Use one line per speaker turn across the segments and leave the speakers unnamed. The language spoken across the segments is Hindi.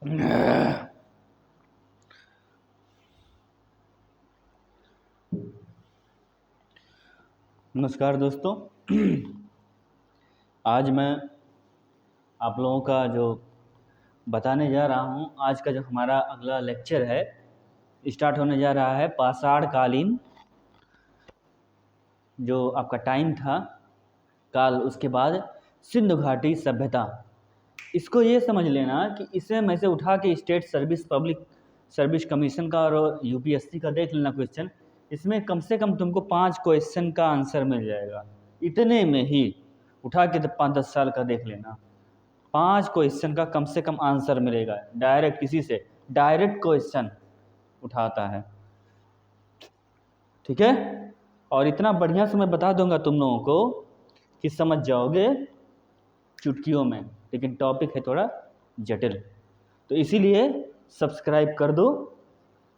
नमस्कार दोस्तों। आज मैं आप लोगों का जो बताने जा रहा हूँ, आज का जो हमारा अगला लेक्चर है स्टार्ट होने जा रहा है पाषाण कालीन जो आपका टाइम था काल, उसके बाद सिंधु घाटी सभ्यता। इसको ये समझ लेना कि इसे मैं से उठा के state service public service commission का और यूपीएससी का देख लेना क्वेश्चन। इसमें कम से कम तुमको 5 क्वेश्चन का आंसर मिल जाएगा। इतने में ही उठा के तो 5-10 साल का देख लेना, 5 क्वेश्चन का कम से कम आंसर मिलेगा। डायरेक्ट किसी से डायरेक्ट क्वेश्चन उठाता है, ठीक है। और इतना बढ़िया से मैं बता दूंगा तुम लोगों को कि समझ जाओगे चुटकियों में, लेकिन टॉपिक है थोड़ा जटिल। तो इसीलिए सब्सक्राइब कर दो,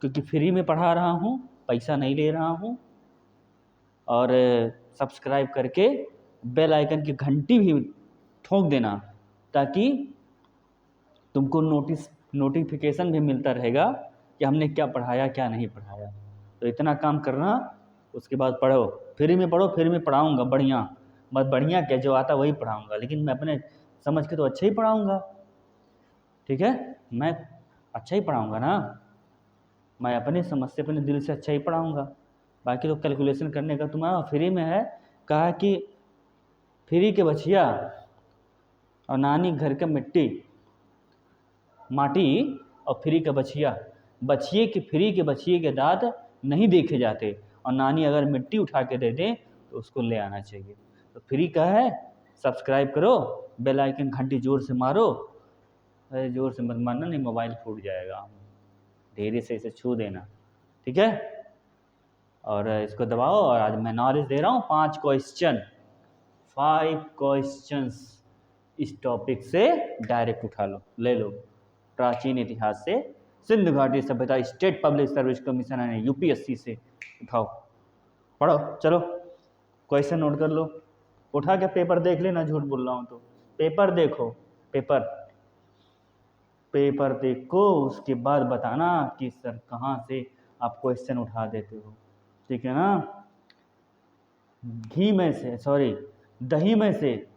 क्योंकि फ्री में पढ़ा रहा हूँ, पैसा नहीं ले रहा हूँ। और सब्सक्राइब करके बेल आइकन की घंटी भी ठोक देना, ताकि तुमको नोटिफिकेशन भी मिलता रहेगा कि हमने क्या पढ़ाया क्या नहीं पढ़ाया। तो इतना काम करना, उसके बाद पढ़ो, फ्री में पढ़ो, फ्री में पढ़ाऊँगा बढ़िया। बस बढ़िया क्या, जो आता वही पढ़ाऊँगा, लेकिन मैं अपने समझ के तो अच्छा ही पढ़ाऊँगा, ठीक है। मैं अच्छा ही पढ़ाऊँगा ना, मैं अपने समझ से अपने दिल से अच्छा ही पढ़ाऊँगा। बाकी तो कैलकुलेशन करने का तुम्हारा फ्री में है। कहा कि फ्री के बछिया और नानी घर का माटी और फ्री का बछिया। फ्री के बछिए के दांत नहीं देखे जाते, और नानी अगर मिट्टी उठा के दे दे तो उसको ले आना चाहिए। तो फ्री का है, सब्सक्राइब करो, बेल आइकन घंटी जोर से मारो। अरे जोर से मत मारना, नहीं मोबाइल फूट जाएगा। धीरे से इसे छू देना, ठीक है। और इसको दबाओ। और आज मैं नॉलेज दे रहा हूँ 5 क्वेश्चंस इस टॉपिक से डायरेक्ट उठा लो, ले लो। प्राचीन इतिहास से सिंधु घाटी सभ्यता, स्टेट पब्लिक सर्विस कमीशन है यूपीएससी से उठाओ, पढ़ो। चलो क्वेश्चन नोट कर लो, उठा के पेपर देख लेना। झूठ बोल रहा हूँ तो पेपर देखो, पेपर देखो, उसके बाद बताना कि सर कहाँ से आप क्वेश्चन उठा देते हो, ठीक है ना। दही में से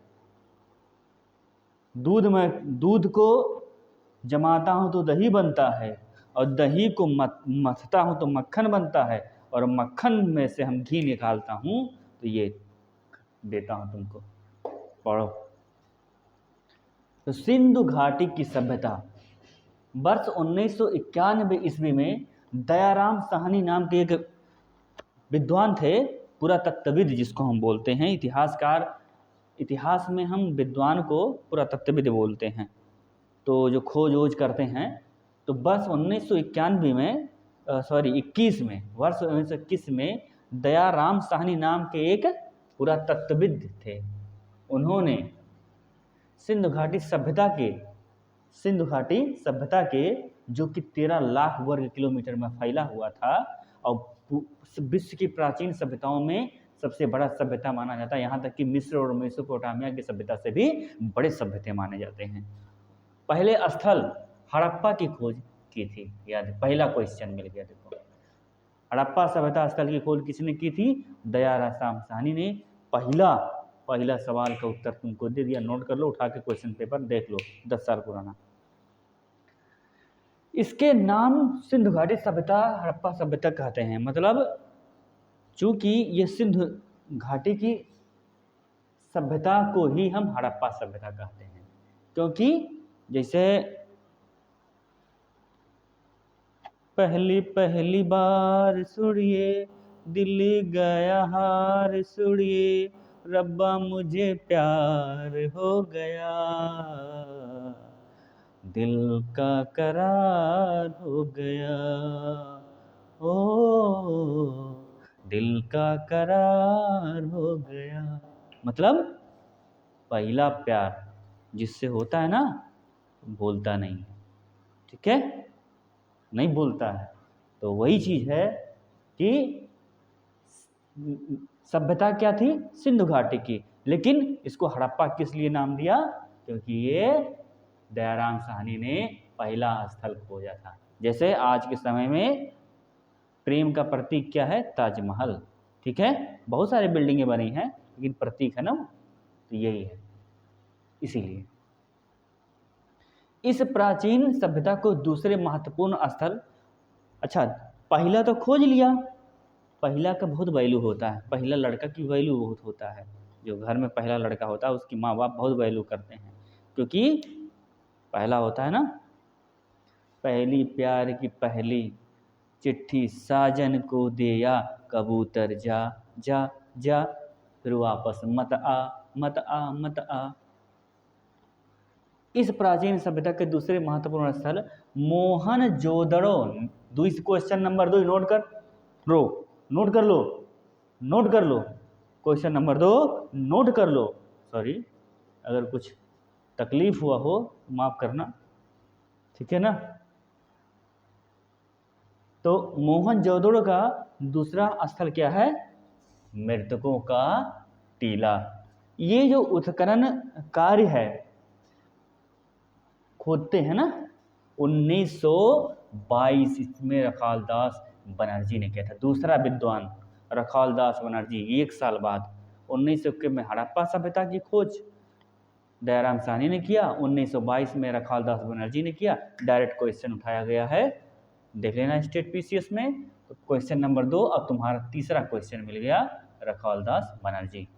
दूध को जमाता हूँ तो दही बनता है, और दही को मथता हूँ तो मक्खन बनता है, और मक्खन में से हम घी निकालता हूँ तो ये देता हूँ तुमको, पढ़ो। तो सिंधु घाटी की सभ्यता वर्ष 1991 ईस्वी में दयाराम साहनी नाम के एक विद्वान थे, पुरातत्वविद जिसको हम बोलते हैं, इतिहासकार। इतिहास में हम विद्वान को पुरातत्वविद बोलते हैं, तो जो खोज वोज करते हैं। तो वर्ष 1991 में वर्ष 1921 में दयाराम साहनी नाम के एक पुरातत्वविद थे। उन्होंने सिंधु घाटी सभ्यता के जो कि 13 लाख वर्ग किलोमीटर में फैला हुआ था, और विश्व की प्राचीन सभ्यताओं में सबसे बड़ा सभ्यता माना जाता है। यहाँ तक कि मिस्र और मेसोपोटामिया की सभ्यता से भी बड़े सभ्यता माने जाते हैं। पहले स्थल हड़प्पा की खोज की थी, याद, पहला क्वेश्चन मिल गया। देखो, हड़प्पा सभ्यता स्थल की खोज किसने की थी? दयाराम साहनी ने। पहला सवाल का उत्तर तुमको दे दिया, नोट कर लो, उठा के क्वेश्चन पेपर देख लो, 10 साल पुराना। इसके नाम सिंधु घाटी सभ्यता, हड़प्पा सभ्यता कहते हैं। मतलब चूंकि ये सिंधु घाटी की सभ्यता को ही हम हड़प्पा सभ्यता कहते हैं, क्योंकि जैसे पहली बार सुनिए दिल गया हार, सुनिए रब्बा मुझे प्यार हो गया, दिल का करार हो गया, ओ दिल का करार हो गया। मतलब पहला प्यार जिससे होता है ना, बोलता नहीं, ठीक है, नहीं बोलता है। तो वही चीज़ है कि सभ्यता क्या थी? सिंधु घाटी की। लेकिन इसको हड़प्पा किस लिए नाम दिया? क्योंकि ये दयाराम साहनी ने पहला स्थल खोजा था। जैसे आज के समय में प्रेम का प्रतीक क्या है? ताजमहल। ठीक है, बहुत सारी बिल्डिंगें बनी हैं लेकिन प्रतीक है ना, तो यही है। इसीलिए इस प्राचीन सभ्यता को दूसरे महत्वपूर्ण स्थल, अच्छा पहला तो खोज लिया, पहला का बहुत वैल्यू होता है, पहला लड़का की वैल्यू बहुत होता है। जो घर में पहला लड़का होता है उसकी माँ बाप बहुत वैल्यू करते हैं, क्योंकि पहला होता है ना। पहली प्यार की पहली चिट्ठी साजन को दिया, कबूतर जा जा जा, फिर वापस मत आ मत आ मत आ। इस प्राचीन सभ्यता के दूसरे महत्वपूर्ण स्थल मोहनजोदड़ो। क्वेश्चन नंबर 2 नोट कर लो, नोट कर लो, नोट कर लो। क्वेश्चन नंबर 2 नोट कर लो। सॉरी, अगर कुछ तकलीफ हुआ हो तो माफ करना, ठीक है ना। तो मोहनजोदड़ो का दूसरा स्थल क्या है? मृतकों का टीला। ये जो उत्खनन कार्य है, खोदते हैं ना, 1922 इसमें रखालदास बनर्जी ने किया था। दूसरा विद्वान रखालदास बनर्जी, एक साल बाद 1921 में हड़प्पा सभ्यता की खोज दयाराम साहनी ने किया, 1922 में रखालदास बनर्जी ने किया। डायरेक्ट क्वेश्चन उठाया गया है, देख लेना स्टेट पीसीएस में। तो क्वेश्चन नंबर 2 अब तुम्हारा तीसरा क्वेश्चन मिल गया, रखालदास बनर्जी।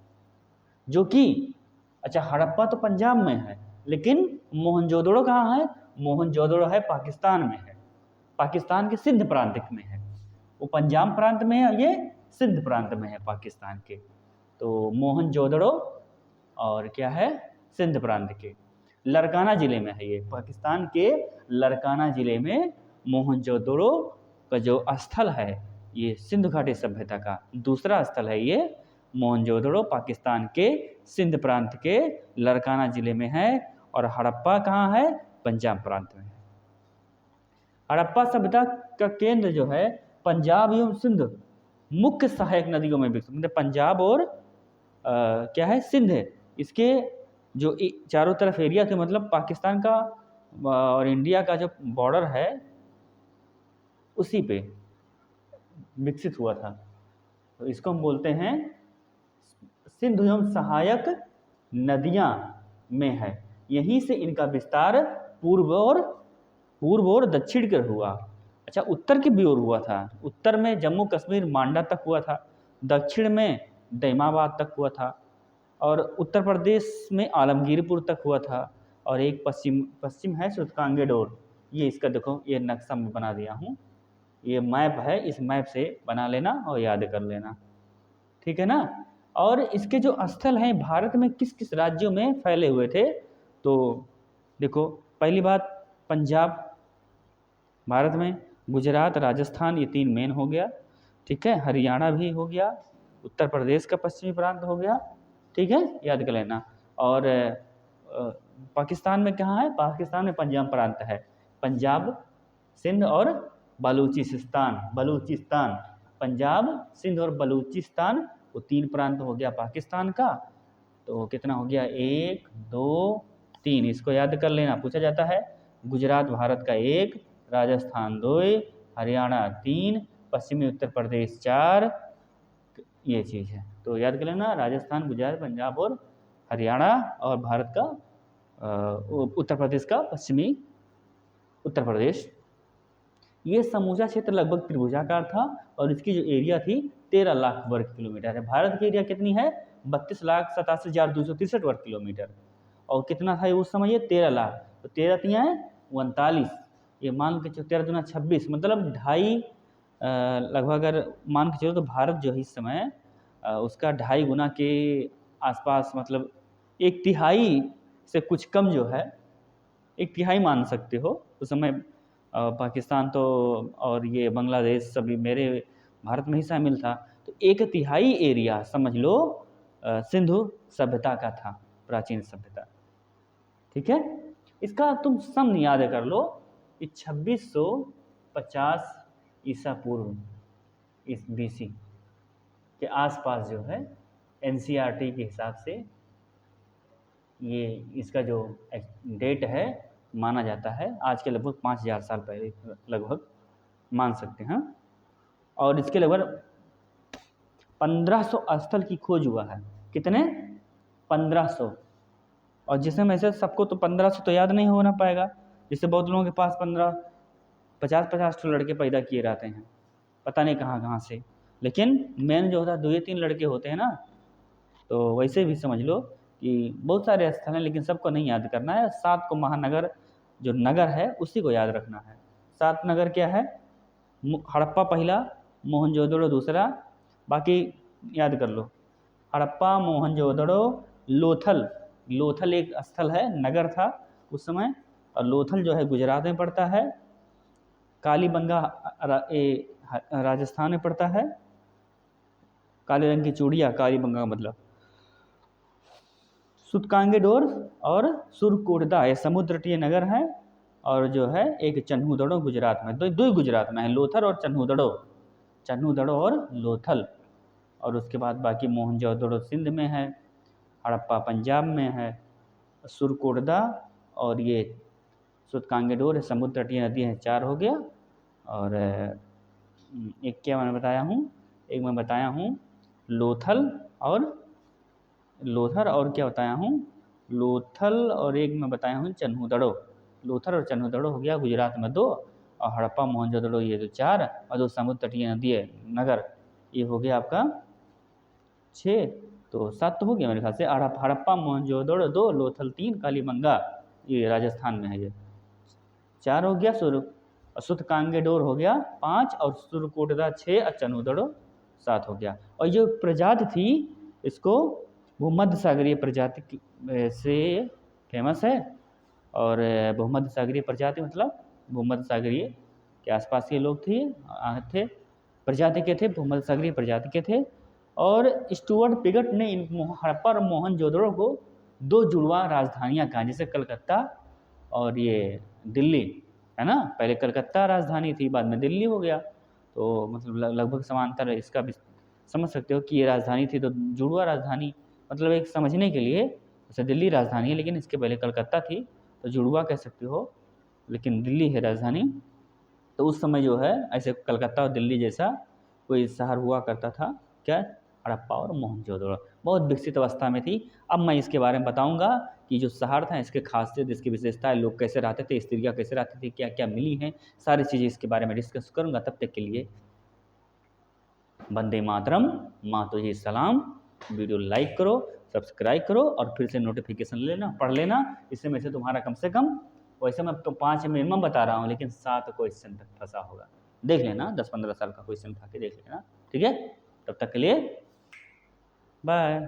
जो कि अच्छा हड़प्पा तो पंजाब में है, लेकिन मोहनजोदड़ो कहाँ है? मोहनजोदड़ो है पाकिस्तान में है, पाकिस्तान के सिंध प्रांत में है। वो पंजाब प्रांत में है, ये सिंध प्रांत में है पाकिस्तान के। तो मोहनजोदड़ो और क्या है? सिंध प्रांत के लड़काना जिले में है ये, पाकिस्तान के लड़काना जिले में मोहनजोदड़ो का जो स्थल है, ये सिंधु घाटी सभ्यता का दूसरा स्थल है। ये मोहनजोदड़ो पाकिस्तान के सिंध प्रांत के लड़काना जिले में है, और हड़प्पा कहाँ है? पंजाब प्रांत में है। हड़प्पा सभ्यता का केंद्र जो है पंजाब एवं सिंध मुख्य सहायक नदियों में विकसित, मतलब पंजाब और क्या है? सिंध है। इसके जो चारों तरफ एरिया थे, मतलब पाकिस्तान का और इंडिया का जो बॉर्डर है उसी पे विकसित हुआ था। तो इसको हम बोलते हैं सिंधु एवं सहायक नदियां में है। यहीं से इनका विस्तार पूर्व और दक्षिण की ओर हुआ। अच्छा, उत्तर की भी ओर हुआ था। उत्तर में जम्मू कश्मीर मांडा तक हुआ था, दक्षिण में दैमाबाद तक हुआ था, और उत्तर प्रदेश में आलमगीरपुर तक हुआ था, और एक पश्चिम है सुतकांगेडोर। ये इसका देखो, ये नक्शा मैं बना दिया हूँ, ये मैप है, इस मैप से बना लेना और याद कर लेना, ठीक है ना। और इसके जो स्थल हैं भारत में किस किस राज्यों में फैले हुए थे, तो देखो पहली बात पंजाब भारत में, गुजरात राजस्थान ये 3 मेन हो गया, ठीक है, हरियाणा भी हो गया, उत्तर प्रदेश का पश्चिमी प्रांत हो गया, ठीक है, याद कर लेना। और पाकिस्तान में कहाँ है? पाकिस्तान में पंजाब प्रांत है, पंजाब सिंध और बलूचिस्तान, पंजाब सिंध और बलूचिस्तान, वो 3 प्रांत हो गया पाकिस्तान का। तो कितना हो गया? 1 2 3, इसको याद कर लेना, पूछा जाता है। गुजरात भारत का 1, राजस्थान 2, हरियाणा 3, पश्चिमी उत्तर प्रदेश 4, ये चीज़ है। तो याद कर लेना, राजस्थान, गुजरात, पंजाब और हरियाणा, और भारत का उत्तर प्रदेश का पश्चिमी उत्तर प्रदेश। ये समूचा क्षेत्र लगभग त्रिभुजाकार था, और इसकी जो एरिया थी 13 लाख वर्ग किलोमीटर है। भारत की एरिया कितनी है? 32,87,263 वर्ग किलोमीटर। और कितना था उस समय? ये 13 लाख। तो 13 तिया है 39, ये मान के चलो 13 दूना 26, मतलब 2.5 लगभग अगर मान के चलो तो भारत जो है इस समय उसका 2.5 गुना के आसपास, मतलब 1/3 से कुछ कम जो है, 1/3 मान सकते हो। उस समय पाकिस्तान तो और ये बांग्लादेश सभी मेरे भारत में ही शामिल था। तो 1/3 एरिया समझ लो सिंधु सभ्यता का था, प्राचीन सभ्यता, ठीक है। इसका तुम सम याद कर लो, 2650 ईसा पूर्व, इस BC के आसपास जो है NCERT के हिसाब से ये इसका जो डेट है माना जाता है, आज के लगभग 5000 साल पहले लगभग मान सकते हैं। और इसके लगभग 1500 स्थल की खोज हुआ है। कितने? 1500। और जिसमें में से सबको तो 1500 तो याद नहीं होना पाएगा, जिससे बहुत लोगों के पास 50-50 तो लड़के पैदा किए रहते हैं, पता नहीं कहाँ कहाँ से। लेकिन मेन जो होता है 2 या 3 लड़के होते हैं ना, तो वैसे भी समझ लो कि बहुत सारे स्थल हैं, लेकिन सबको नहीं याद करना है। 7 को महानगर जो नगर है उसी को याद रखना है। 7 नगर क्या है? हड़प्पा पहला, मोहनजोदड़ो दूसरा, बाकी याद कर लो। हड़प्पा, मोहनजोदड़ो, लोथल। लोथल एक स्थल है, नगर था उस समय, और लोथल जो है गुजरात में पड़ता है। कालीबंगा राजस्थान में पड़ता है। काले रंग की चूड़ियाँ, कालीबंगा का मतलब। सुतकांगेडोर और सुरकोटदा ये समुद्र तटीय नगर है। और जो है एक चन्हूदड़ो गुजरात में, दो ही गुजरात में है, लोथल और चन्हूदड़ो। चन्हूदड़ो और लोथल। और उसके बाद बाकी मोहनजोदड़ो सिंध में है, हड़प्पा पंजाब में है, सुरकोटदा और ये सुतकांगेडोर समुद्र तटीय नदी है। 4 हो गया। और एक क्या मैंने बताया हूँ, एक मैं बताया हूँ लोथल और क्या बताया हूँ, लोथल और एक मैं बताया हूँ चन्हूदड़ो। लोथल और चन्हूदड़ो हो गया गुजरात में 2, और हड़प्पा मोहनजोदड़ो ये तो 4, और 2 समुद्र तटीय नदी है नगर, ये हो गया आपका 6। तो 7 तो हो गया मेरे ख्याल से। हड़प्पा मोहनजोदड़ो 2, लोथल 3, कालीबंगा ये राजस्थान में है, ये 4 हो गया। सुतकांगेडोर हो गया 5, और सुरकोटदा 6, और चन्हूदड़ो 7 हो गया। और जो प्रजाति थी इसको भूमध्य सागरीय प्रजाति से फेमस है। और भूमध्य सागरीय प्रजाति मतलब भूमध्य सागरीय के आसपास के लोग थे, प्रजाति के थे, भूमध्य सागरीय प्रजाति के थे। और स्टुअर्ट पिगट ने इन हड़प्पा और मोहनजोदड़ो को 2 जुड़वा राजधानियाँ कहा, जैसे कलकत्ता और ये दिल्ली है ना। पहले कलकत्ता राजधानी थी, बाद में दिल्ली हो गया। तो मतलब लगभग समांतर इसका भी समझ सकते हो कि ये राजधानी थी, तो जुड़वा राजधानी मतलब एक समझने के लिए, जैसे दिल्ली राजधानी है लेकिन इसके पहले कलकत्ता थी, तो जुड़वा कह सकते हो, लेकिन दिल्ली है राजधानी। तो उस समय जो है ऐसे कलकत्ता और दिल्ली जैसा कोई शहर हुआ करता था, क्या? हड़प्पा और मोहनजोदड़ो। बहुत विकसित अवस्था में थी। अब मैं इसके बारे में बताऊंगा कि जो शहर था इसके खासियत, इसकी विशेषताएं, लोग कैसे रहते थे, स्त्रियाँ कैसे रहती थी, क्या क्या मिली हैं, सारी चीज़ें इसके बारे में डिस्कस करूंगा। तब तक के लिए वंदे मातरम, माँ तुझे सलाम। वीडियो लाइक करो, सब्सक्राइब करो, और फिर से नोटिफिकेशन लेना, पढ़ लेना। इससे में से तुम्हारा कम से कम, वैसे मैं तो 5 मिनिमम बता रहा हूँ, लेकिन 7 क्वेश्चन तक फंसा होगा। देख लेना, 10-15 साल का क्वेश्चन उठा के देख लेना, ठीक है। तब तक के लिए बाय।